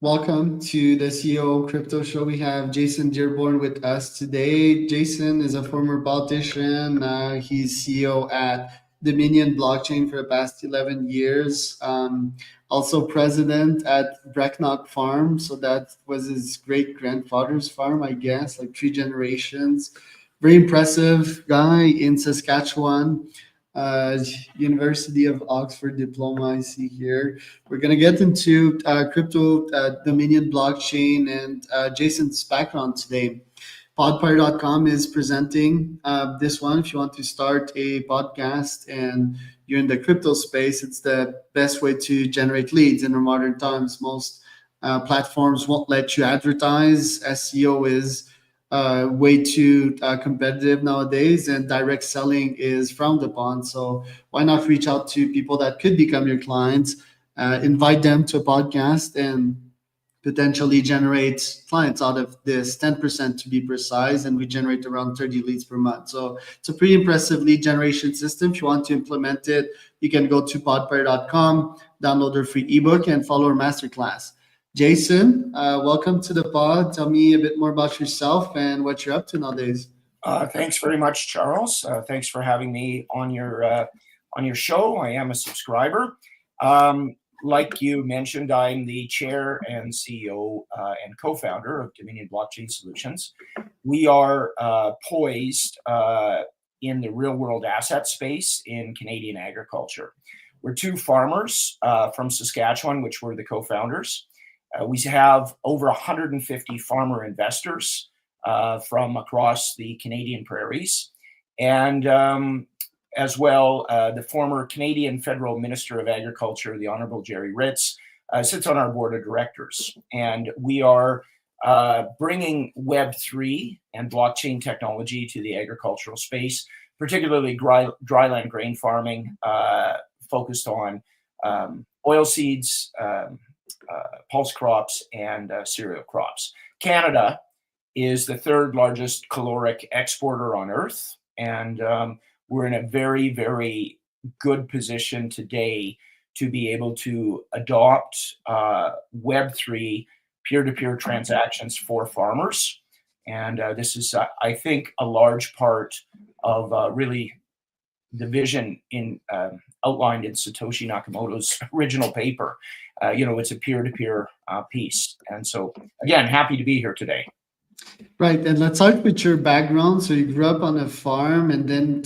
Welcome to the CEO Crypto Show. We have Jason Dearborn with us today. Jason is a former politician. He's CEO at Dominion Blockchain for the past 11 years. Also president at Brecknock Farm. So that was his great grandfather's farm, I guess, like three generations. Very impressive guy in Saskatchewan. Uh, University of Oxford diploma, I see here. We're going to get into crypto, Dominion blockchain, and Jason's background today. Podfire.com is presenting this one. If you want to start a podcast and you're in the crypto space, it's the best way to generate leads in our modern times. Most platforms won't let you advertise. SEO is way too competitive nowadays, and direct selling is frowned upon. So why not reach out to people that could become your clients, invite them to a podcast, and potentially generate clients out of this 10% to be precise, and we generate around 30 leads per month. So it's a pretty impressive lead generation system. If you want to implement it, you can go to podfire.com, download their free ebook, and follow our masterclass. Jason, welcome to the pod. Tell me a bit more about yourself and what you're up to nowadays. Thanks very much, Charles. Thanks for having me on your show. I am a subscriber. Like you mentioned, I'm the chair and CEO and co-founder of Dominion Blockchain Solutions. We are poised in the real-world asset space in Canadian agriculture. We're two farmers from Saskatchewan, which we're the co-founders. We have over 150 farmer investors from across the Canadian prairies. And as well, the former Canadian Federal Minister of Agriculture, the Honorable Jerry Ritz, sits on our board of directors. And we are bringing Web3 and blockchain technology to the agricultural space, particularly dryland grain farming, focused on oilseeds, pulse crops, and cereal crops. Canada is the third largest caloric exporter on earth. And we're in a very, very good position today to be able to adopt Web3 peer-to-peer transactions for farmers. And this is, I think, a large part of really the vision outlined in Satoshi Nakamoto's original paper. It's a peer-to-peer piece. And so, again, happy to be here today. Right, and let's start with your background. So you grew up on a farm and then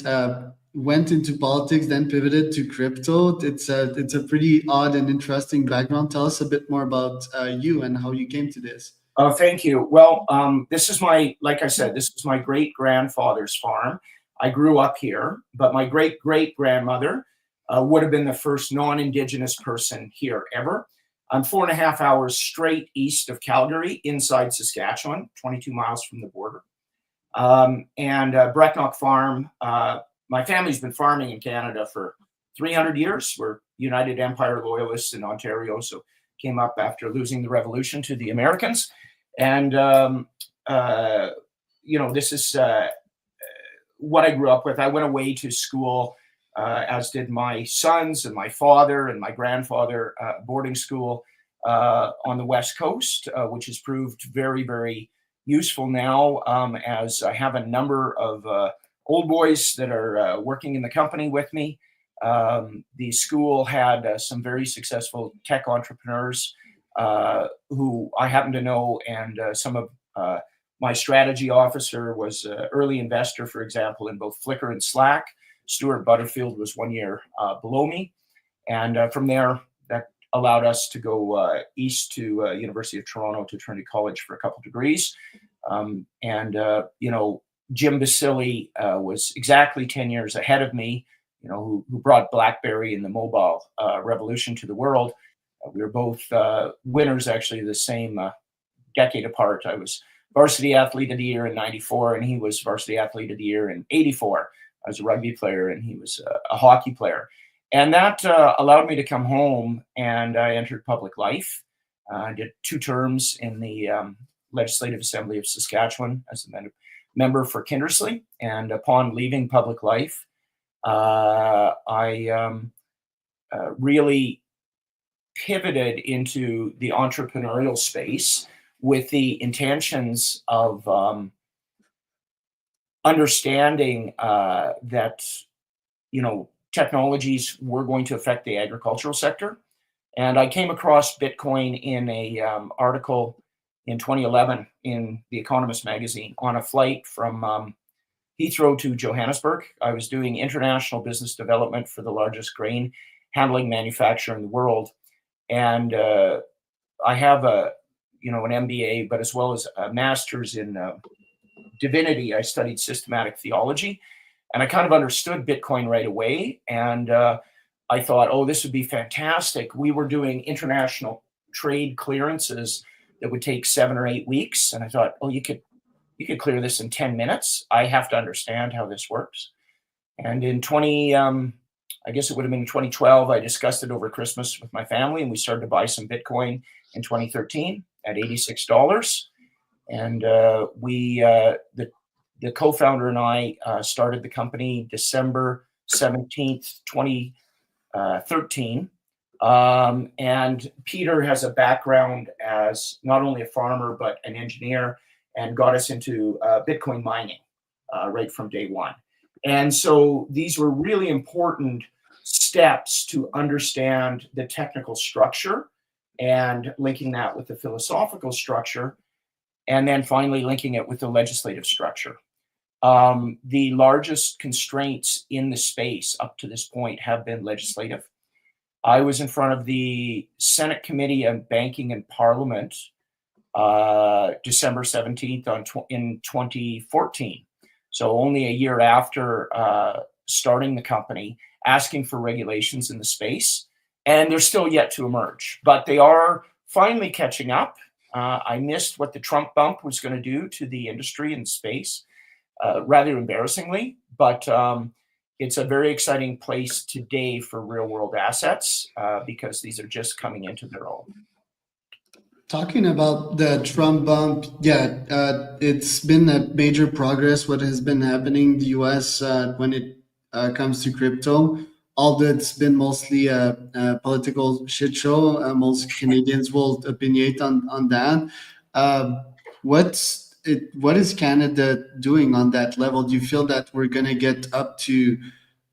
went into politics, then pivoted to crypto. It's a pretty odd and interesting background. Tell us a bit more about you and how you came to this. Thank you. Well, like I said, this is my great-grandfather's farm. I grew up here, but my great-great-grandmother would have been the first non-Indigenous person here ever. I'm 4.5 hours straight east of Calgary, inside Saskatchewan, 22 miles from the border. Brecknock Farm, my family's been farming in Canada for 300 years. We're United Empire Loyalists in Ontario, so came up after losing the revolution to the Americans. And, this is what I grew up with. I went away to school, as did my sons and my father and my grandfather, boarding school on the West Coast, which has proved very, very useful now, as I have a number of old boys that are working in the company with me. The school had some very successful tech entrepreneurs who I happen to know, and some of my strategy officer was an early investor, for example, in both Flickr and Slack. Stuart Butterfield was 1 year below me. And from there, that allowed us to go east to University of Toronto, to Trinity College, for a couple degrees. Jim Basili was exactly 10 years ahead of me, who brought BlackBerry and the mobile revolution to the world. We were both winners, actually, the same decade apart. I was varsity athlete of the year in '94, and he was varsity athlete of the year in '84. I was a rugby player, and he was a hockey player. And that allowed me to come home, and I entered public life. I did 2 terms in the Legislative Assembly of Saskatchewan as a member for Kindersley. And upon leaving public life, I really pivoted into the entrepreneurial space with the intentions of understanding that technologies were going to affect the agricultural sector. And I came across Bitcoin in a article in 2011 in The Economist magazine on a flight from Heathrow to Johannesburg. I was doing international business development for the largest grain handling manufacturer in the world. And I have an MBA, but as well as a master's in divinity. I studied systematic theology, and I kind of understood Bitcoin right away. And I thought, oh, this would be fantastic. We were doing international trade clearances that would take 7 or 8 weeks. And I thought, oh, you could clear this in 10 minutes. I have to understand how this works. And in I guess it would have been 2012, I discussed it over Christmas with my family, and we started to buy some Bitcoin in 2013 at $86. And the co-founder and I started the company December 17th, 2013. And Peter has a background as not only a farmer, but an engineer, and got us into Bitcoin mining right from day one. And so these were really important steps to understand the technical structure and linking that with the philosophical structure, and then finally linking it with the legislative structure. The largest constraints in the space up to this point have been legislative. I was in front of the Senate Committee on Banking and Parliament December 17th in 2014. So only a year after starting the company, asking for regulations in the space. And they're still yet to emerge, but they are finally catching up. I missed what the Trump bump was going to do to the industry and space, rather embarrassingly, but it's a very exciting place today for real world assets because these are just coming into their own. Talking about the Trump bump, it's been a major progress what has been happening in the US when it comes to crypto. Although it's been mostly a political shit show, most Canadians will opinionate on that. What is Canada doing on that level? Do you feel that we're going to get up to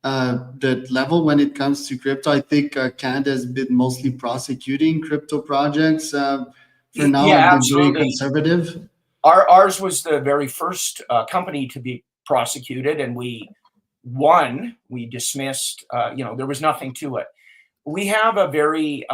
that level when it comes to crypto? I think Canada has been mostly prosecuting crypto projects for now, yeah, and been very absolutely. conservative. Ours was the very first company to be prosecuted, and we won. We dismissed. There was nothing to it. We have a very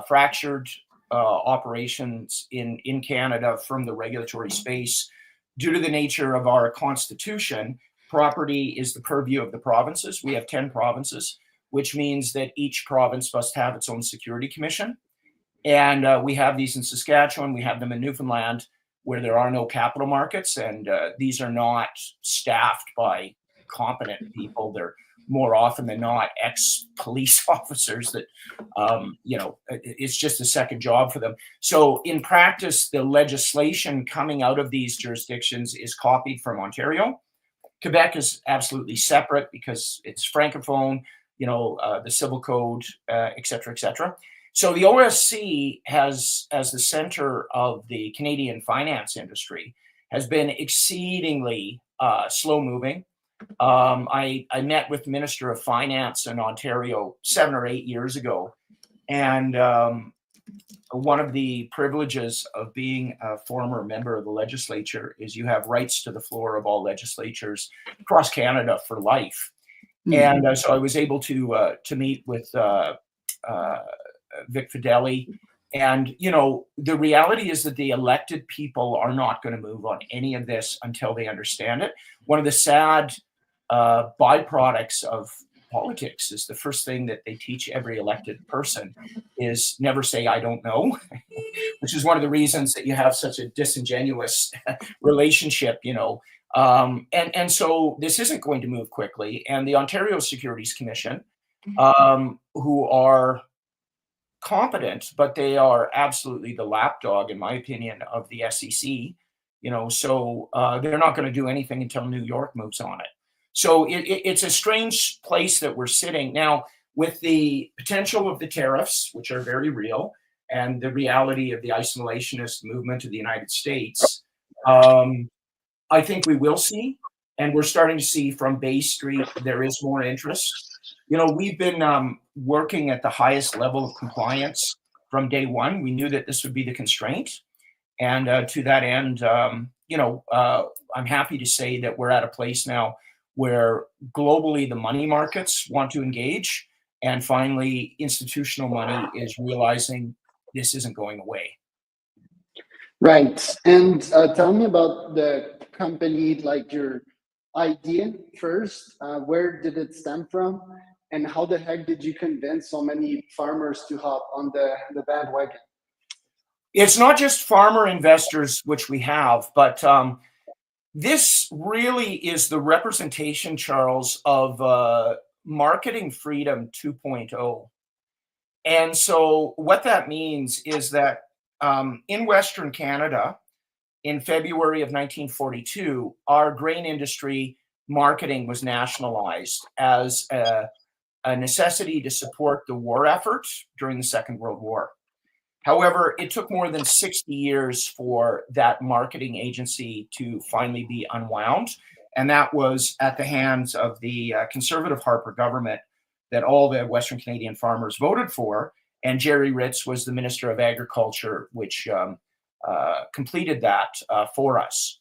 fractured operations in Canada from the regulatory space due to the nature of our constitution. Property is the purview of the provinces. We have 10 provinces, which means that each province must have its own security commission. And we have these in Saskatchewan. We have them in Newfoundland, where there are no capital markets. And these are not staffed by competent people. They're more often than not ex-police officers that, it's just a second job for them. So in practice, the legislation coming out of these jurisdictions is copied from Ontario. Quebec is absolutely separate because it's francophone, the civil code, et cetera, et cetera. So the OSC has, as the center of the Canadian finance industry, has been exceedingly slow moving. I met with the Minister of Finance in Ontario 7 or 8 years ago. And one of the privileges of being a former member of the legislature is you have rights to the floor of all legislatures across Canada for life. Mm-hmm. And so I was able to meet with Vic Fideli. And, the reality is that the elected people are not going to move on any of this until they understand it. One of the sad byproducts of politics is the first thing that they teach every elected person is never say, I don't know, which is one of the reasons that you have such a disingenuous relationship, and so this isn't going to move quickly. And the Ontario Securities Commission, who are competent, but they are absolutely the lapdog, in my opinion, of the SEC, so they're not going to do anything until New York moves on it. So it's a strange place that we're sitting. Now, with the potential of the tariffs, which are very real, and the reality of the isolationist movement of the United States, I think we will see, and we're starting to see from Bay Street, there is more interest. We've been working at the highest level of compliance from day one. We knew that this would be the constraint. And to that end, I'm happy to say that we're at a place now where globally the money markets want to engage, and finally institutional money is realizing this isn't going away. Right. And tell me about the company, like your idea first. Where did it stem from? And how the heck did you convince so many farmers to hop on the bandwagon? It's not just farmer investors, which we have, but this really is the representation, Charles, of marketing freedom 2.0. And so what that means is that in Western Canada, in February of 1942, our grain industry marketing was nationalized as a necessity to support the war effort during the Second World War. However, it took more than 60 years for that marketing agency to finally be unwound. And that was at the hands of the Conservative Harper government that all the Western Canadian farmers voted for. And Jerry Ritz was the Minister of Agriculture, which completed that for us.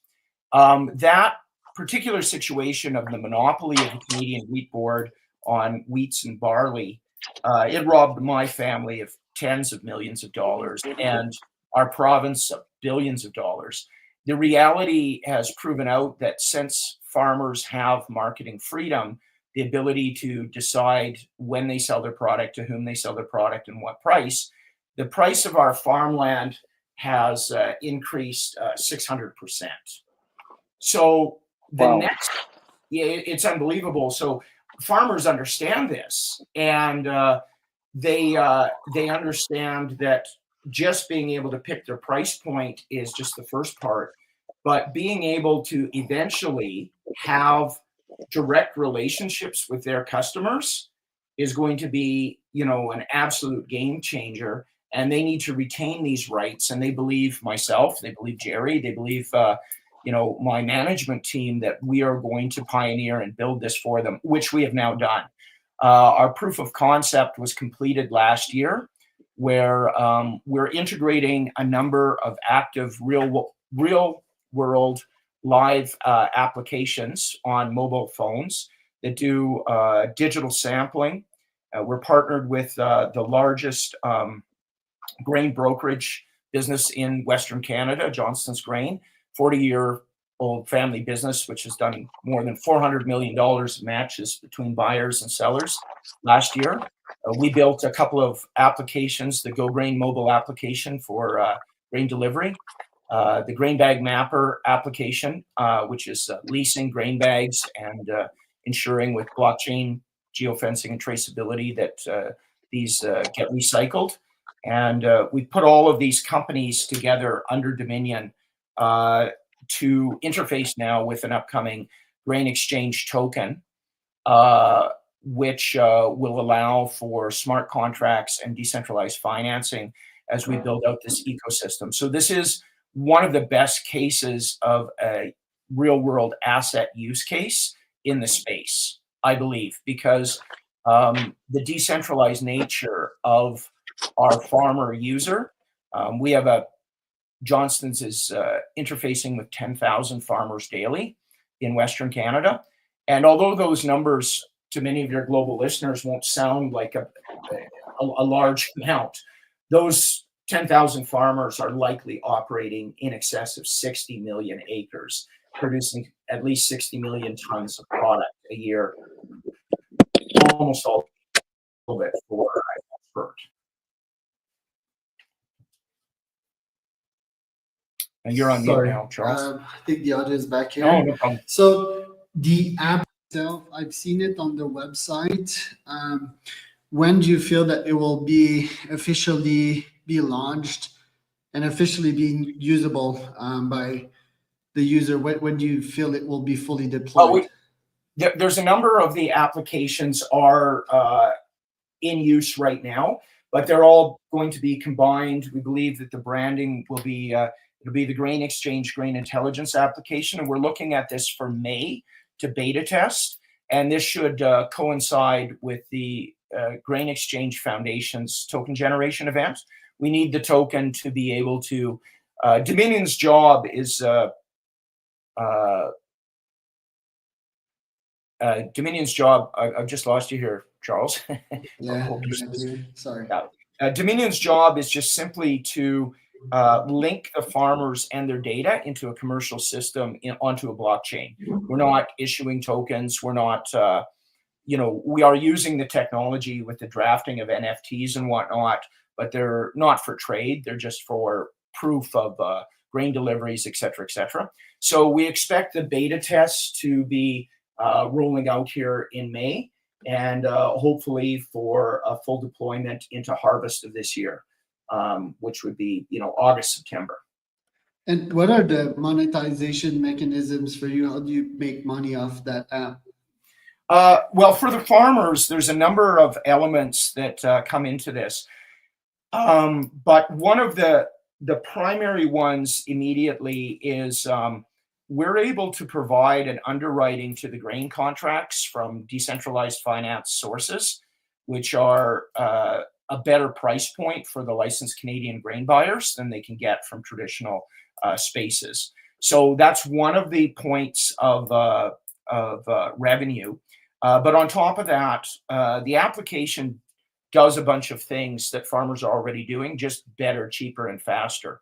That particular situation of the monopoly of the Canadian Wheat Board on wheats and barley, it robbed my family of tens of millions of dollars and our province of billions of dollars. The reality has proven out that since farmers have marketing freedom, the ability to decide when they sell their product, to whom they sell their product, and what price, the price of our farmland has increased 600%. So it's unbelievable. So farmers understand this, and they understand that just being able to pick their price point is just the first part, but being able to eventually have direct relationships with their customers is going to be, an absolute game changer. And they need to retain these rights. And they believe myself, they believe Jerry, they believe, my management team that we are going to pioneer and build this for them, which we have now done. Our proof of concept was completed last year, where we're integrating a number of active real world live applications on mobile phones that do digital sampling. We're partnered with the largest grain brokerage business in Western Canada, Johnston's Grain, 40-year-old family business, which has done more than $400 million of matches between buyers and sellers last year. We built a couple of applications, the Go Grain mobile application for grain delivery, the Grain Bag Mapper application, which is leasing grain bags and ensuring with blockchain, geofencing, and traceability that these get recycled. And we put all of these companies together under Dominion to interface now with an upcoming grain exchange token, which will allow for smart contracts and decentralized financing as we build out this ecosystem. So this is one of the best cases of a real world asset use case in the space, I believe, because the decentralized nature of our farmer user, we have Johnston's is interfacing with 10,000 farmers daily in Western Canada. And although those numbers to many of your global listeners won't sound like a large amount, those 10,000 farmers are likely operating in excess of 60 million acres, producing at least 60 million tons of product a year, almost all of it for export. And you're on mute now, Charles. I think the audio is back here. No problem. So the app itself, I've seen it on the website. When do you feel that it will be officially be launched and officially being usable by the user? When do you feel it will be fully deployed? There's a number of the applications are in use right now, but they're all going to be combined. We believe that the branding will be it'll be the Grain Exchange Grain Intelligence application, and we're looking at this for May to beta test, and this should coincide with the Grain Exchange Foundation's token generation event. We need the token to be able to. Dominion's job is Dominion's job. I've just lost you here, Charles. Yeah, sorry. Dominion's job is just simply to link the farmers and their data into a commercial system onto a blockchain. We're not issuing tokens. We're not, we are using the technology with the drafting of NFTs and whatnot, but they're not for trade. They're just for proof of grain deliveries, et cetera, et cetera. So we expect the beta tests to be rolling out here in May, and hopefully for a full deployment into harvest of this year, which would be, August, September. And what are the monetization mechanisms for you? How do you make money off that app? Well, for the farmers, there's a number of elements that come into this. But one of the primary ones immediately is we're able to provide an underwriting to the grain contracts from decentralized finance sources, which are a better price point for the licensed Canadian grain buyers than they can get from traditional spaces. So that's one of the points of revenue. But on top of that, the application does a bunch of things that farmers are already doing, just better, cheaper, and faster.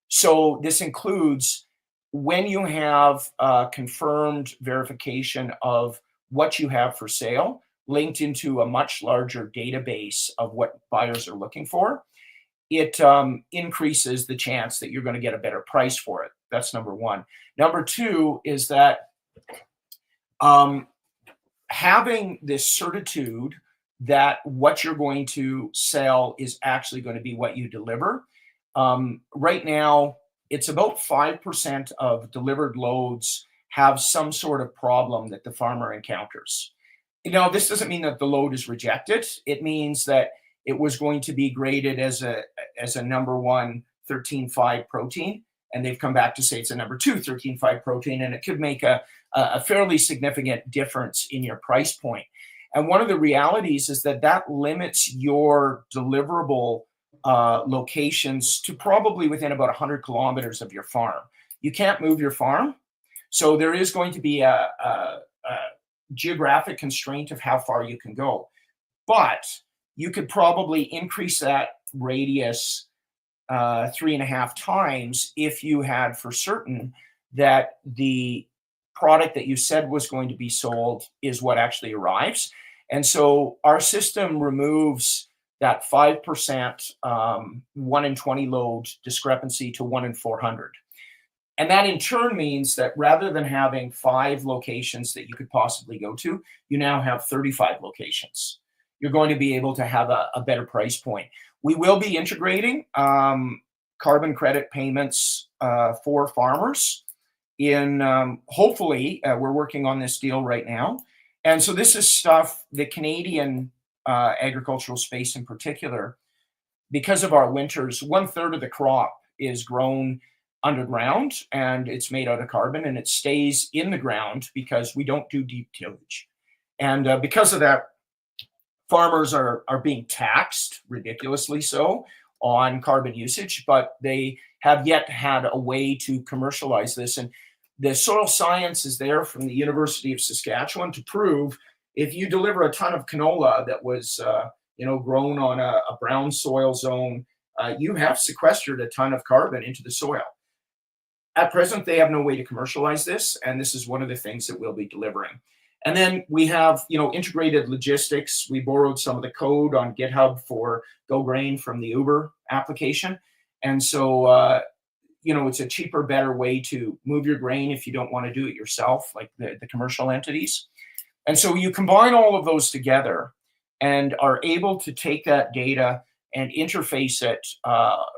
So this includes when you have confirmed verification of what you have for sale, linked into a much larger database of what buyers are looking for, it increases the chance that you're going to get a better price for it. That's number one. Number two is that having this certitude that what you're going to sell is actually going to be what you deliver. Right now, it's about 5% of delivered loads have some sort of problem that the farmer encounters. Now, this doesn't mean that the load is rejected. It means that it was going to be graded as a number one 13.5 protein, and they've come back to say it's a number two 13.5 protein, and it could make a fairly significant difference in your price point. And one of the realities is that limits your deliverable locations to probably within about 100 kilometers of your farm. You can't move your farm. So there is going to be a geographic constraint of how far you can go. But you could probably increase that radius 3.5 times if you had for certain that the product that you said was going to be sold is what actually arrives. And so our system removes that 5% 1 in 20 load discrepancy to 1 in 400. And that in turn means that rather than having 5 locations that you could possibly go to, you now have 35 locations. You're going to be able to have a better price point. We will be integrating carbon credit payments for farmers in hopefully, we're working on this deal right now. And so this is stuff the Canadian agricultural space in particular, because of our winters, 1/3 of the crop is grown underground and it's made out of carbon, and it stays in the ground because we don't do deep tillage. And because of that, farmers are being taxed ridiculously so on carbon usage, but they have yet had a way to commercialize this. And the soil science is there from the University of Saskatchewan to prove if you deliver a ton of canola that was grown on a brown soil zone, you have sequestered a ton of carbon into the soil. At present, they have no way to commercialize this, and this is one of the things that we'll be delivering. And then we have, integrated logistics. We borrowed some of the code on GitHub for Go Grain from the Uber application. And so, it's a cheaper, better way to move your grain if you don't want to do it yourself, like the commercial entities. And so you combine all of those together and are able to take that data and interface it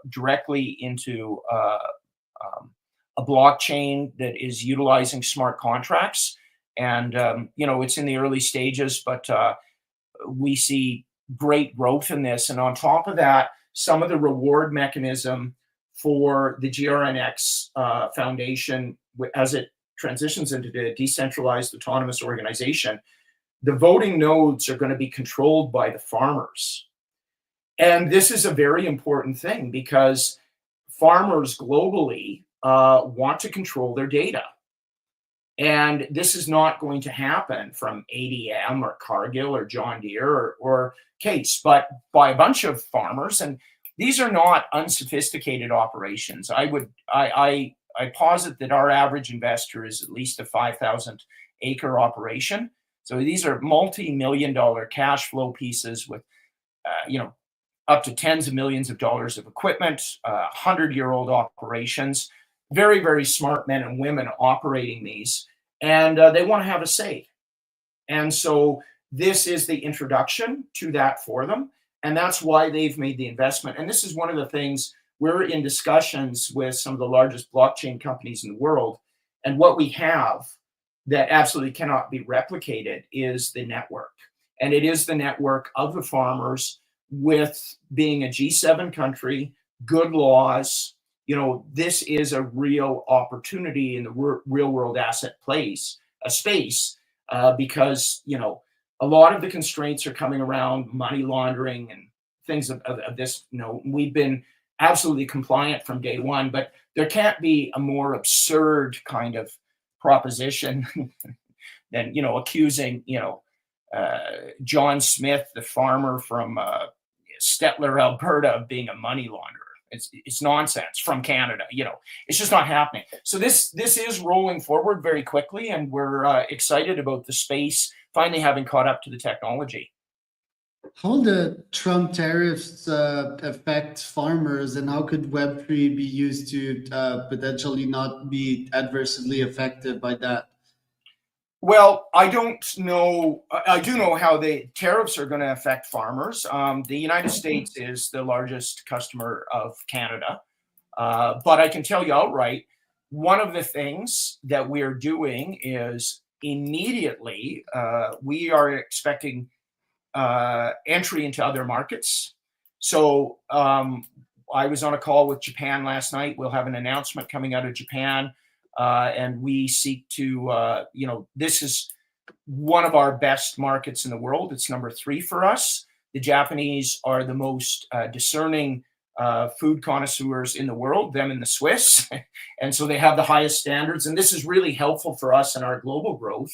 directly into a blockchain that is utilizing smart contracts. And, it's in the early stages, but we see great growth in this. And on top of that, some of the reward mechanism for the GRNX Foundation, as it transitions into the decentralized autonomous organization, the voting nodes are going to be controlled by the farmers. And this is a very important thing because farmers globally want to control their data. And this is not going to happen from ADM or Cargill or John Deere or Case, but by a bunch of farmers. And these are not unsophisticated operations. I posit that our average investor is at least a 5,000 acre operation. So these are multi-million-dollar cash flow pieces with, up to tens of millions of dollars of equipment, 100-year-old operations, very, very smart men and women operating these, and they want to have a say. And so this is the introduction to that for them, and that's why they've made the investment. And this is one of the things we're in discussions with some of the largest blockchain companies in the world, and what we have that absolutely cannot be replicated is the network. And it is the network of the farmers with being a G7 country, good laws. This is a real opportunity in the real world asset space, because, a lot of the constraints are coming around money laundering and things of this. We've been absolutely compliant from day one, but there can't be a more absurd kind of proposition than, accusing, John Smith, the farmer from Stettler, Alberta, of being a money launderer. It's nonsense from Canada. It's just not happening. So this is rolling forward very quickly, and we're excited about the space finally having caught up to the technology. How will the Trump tariffs affect farmers, and how could Web3 be used to potentially not be adversely affected by that? Well, I don't know. I do know how the tariffs are going to affect farmers. The United States is the largest customer of Canada. But I can tell you outright, one of the things that we are doing is immediately we are expecting entry into other markets. So I was on a call with Japan last night. We'll have an announcement coming out of Japan. And we seek to, this is one of our best markets in the world. It's number 3 for us. The Japanese are the most discerning food connoisseurs in the world, them and the Swiss. And so they have the highest standards. And this is really helpful for us in our global growth.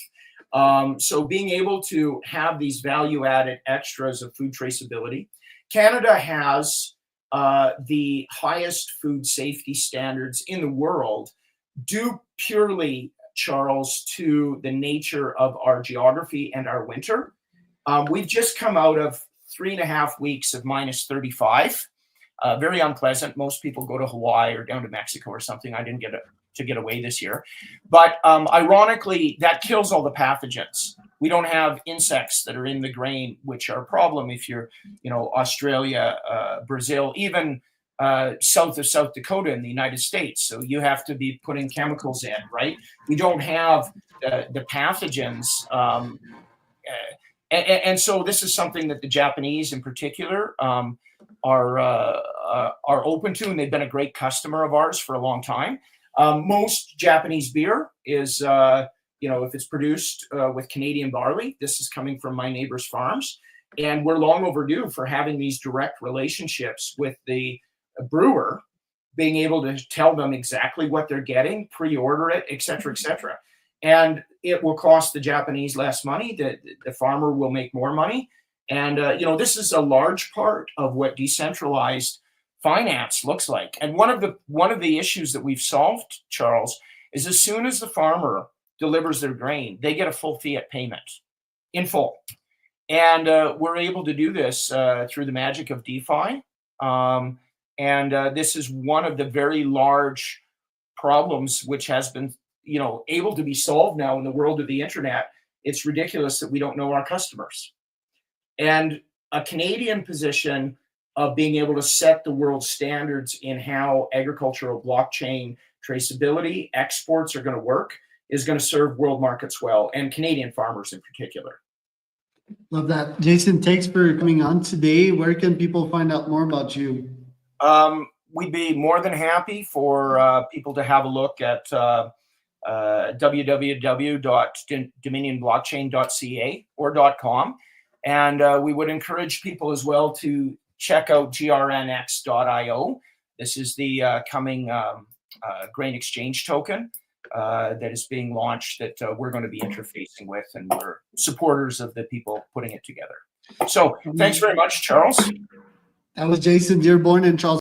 So being able to have these value-added extras of food traceability. Canada has the highest food safety standards in the world, due purely, Charles, to the nature of our geography and our winter. We've just come out of 3.5 weeks of minus 35. Very unpleasant. Most people go to Hawaii or down to Mexico or something. I didn't get to get away this year. But ironically, that kills all the pathogens. We don't have insects that are in the grain, which are a problem if you're, Australia, Brazil, even south of South Dakota in the United States. So you have to be putting chemicals in, right? We don't have the pathogens. And so this is something that the Japanese in particular are open to, and they've been a great customer of ours for a long time. Most Japanese beer is, if it's produced with Canadian barley, this is coming from my neighbor's farms. And we're long overdue for having these direct relationships with the brewer, being able to tell them exactly what they're getting, pre-order it, et cetera, et cetera. And it will cost the Japanese less money. The farmer will make more money. And, this is a large part of what decentralized finance looks like. And one of the issues that we've solved, Charles, is as soon as the farmer delivers their grain, they get a full fiat payment in full. And we're able to do this through the magic of DeFi. And this is one of the very large problems which has been, able to be solved now in the world of the internet. It's ridiculous that we don't know our customers. And a Canadian position of being able to set the world standards in how agricultural blockchain traceability exports are going to work is going to serve world markets well, and Canadian farmers in particular. Love that. Jason, thanks for coming on today. Where can people find out more about you? We'd be more than happy for people to have a look at www.dominionblockchain.ca or .com. And we would encourage people as well to check out grnx.io. This is the coming grain exchange token that is being launched that we're going to be interfacing with, and we're supporters of the people putting it together. So thanks very much, Charles. That was Jason Dearborn and Charles